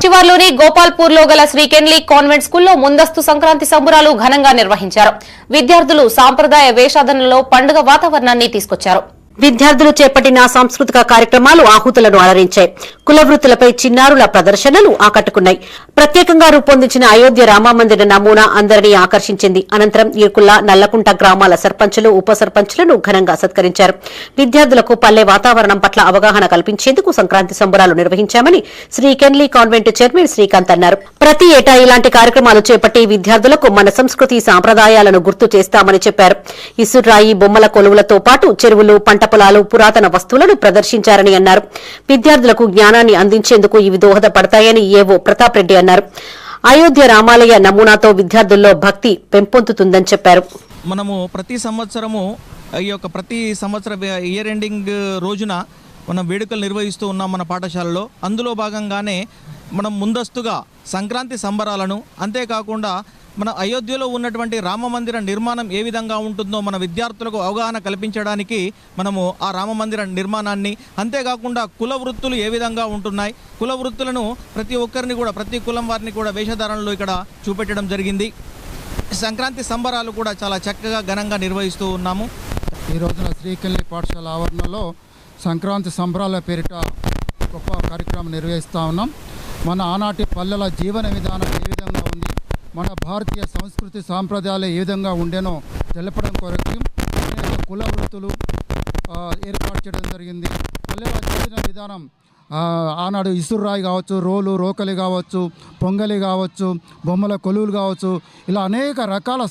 శివార్లోని గోపాల్పూర్లో గల Shri Kenley convent స్కూల్లో ముందస్తు సంక్రాంతి సంబరాలు ఘనంగా నిర్వహించారు. విద్యార్థులు సాంప్రదాయ వేషాధనలో పండుగ వాతావరణాన్ని తీసుకొచ్చారు. విద్యార్థులు చేపట్టిన సాంస్కృతిక కార్యక్రమాలు ఆహుతులను అలరించాయి. కుల వృత్తులపై చిన్నారుల ప్రదర్శనలు ఆకట్టుకున్నాయి. ప్రత్యేకంగా రూపొందించిన అయోధ్య రామమందిర నమూనా అందరినీ ఆకర్షించింది. అనంతరం ఈర్కుల్ల, నల్లకుంట గ్రామాల సర్పంచులు, ఉప సర్పంచులను ఘనంగా సత్కరించారు. విద్యార్థులకు పల్లె వాతావరణం పట్ల అవగాహన కల్పించేందుకు సంక్రాంతి సంబరాలు నిర్వహించామని Sri Kenley convent chairman Srikanth అన్నారు. ప్రతి ఏటా ఇలాంటి కార్యక్రమాలు చేపట్టి విద్యార్థులకు మన సంస్కృతి సాంప్రదాయాలను గుర్తు చేస్తామని చెప్పారు. ఇసురాయి, బొమ్మల కొలువులతో పాటు చెరువులు, పంట పొలాలు, పురాతన వస్తువులను ప్రదర్శించారని అన్నారు. విద్యార్థులకు జ్ఞానాన్ని అందించేందుకు ఇవి దోహదపడతాయని ఏవో ప్రతాప్ రెడ్డి అన్నారు. అయోధ్య రామాలయ నమూనాతో విద్యార్థుల్లో భక్తి పెంపొందుతుందని చెప్పారు. మనము ప్రతి సంవత్సరం ఇయర్ ఎండింగ్ రోజున మనం వేడుకలు నిర్వహిస్తూ ఉన్నాం మన పాఠశాలలో. అందులో భాగంగానే మనం ముందస్తుగా సంక్రాంతి సంబరాలను, అంతేకాకుండా మన అయోధ్యలో ఉన్నటువంటి రామమందిర నిర్మాణం ఏ విధంగా ఉంటుందో మన విద్యార్థులకు అవగాహన కల్పించడానికి మనము ఆ రామమందిర నిర్మాణాన్ని, అంతేకాకుండా కుల వృత్తులు ఏ విధంగా ఉంటున్నాయి, కుల వృత్తులను ప్రతి ఒక్కరిని కూడా, ప్రతి కులం వారిని కూడా వేషధారణలో ఇక్కడ చూపెట్టడం జరిగింది. సంక్రాంతి సంబరాలు కూడా చాలా చక్కగా ఘనంగా నిర్వహిస్తూ ఉన్నాము. ఈ రోజున శ్రీ కెన్లీ పాఠశాల ఆవరణలో సంక్రాంతి సంబరాల పేరిట గొప్ప కార్యక్రమం నిర్వహిస్తూ ఉన్నాం. మన ఆనాటి పల్లెల జీవన విధానం ఏ విధంగా ఉంది, మన భారతీయ సంస్కృతి సాంప్రదాయాలు ఏ విధంగా ఉండేనో తెలపడం కొరకు కుల వృత్తులు ఏర్పాటు చేయడం జరిగింది. పల్లెల జీవన విధానం ఆనాడు ఇసురాయి కావచ్చు, రోలు, రోకలి కావచ్చు, పొంగలి కావచ్చు, బొమ్మల కొలువులు కావచ్చు, ఇలా అనేక రకాల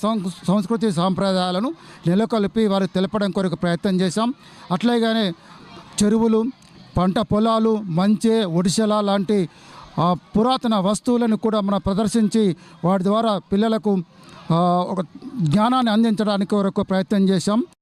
సంస్కృతి సాంప్రదాయాలను నెలకొల్పి వారికి తెలపడం కొరకు ప్రయత్నం చేశాం. అట్లాగే చెరువులు, పంట పొలాలు, మంచె, ఒడిశల లాంటి పురాతన వస్తువులను కూడా మనం ప్రదర్శించి వాటి ద్వారా పిల్లలకు ఒక జ్ఞానాన్ని అందించడానికి వరకు ప్రయత్నం చేశాం.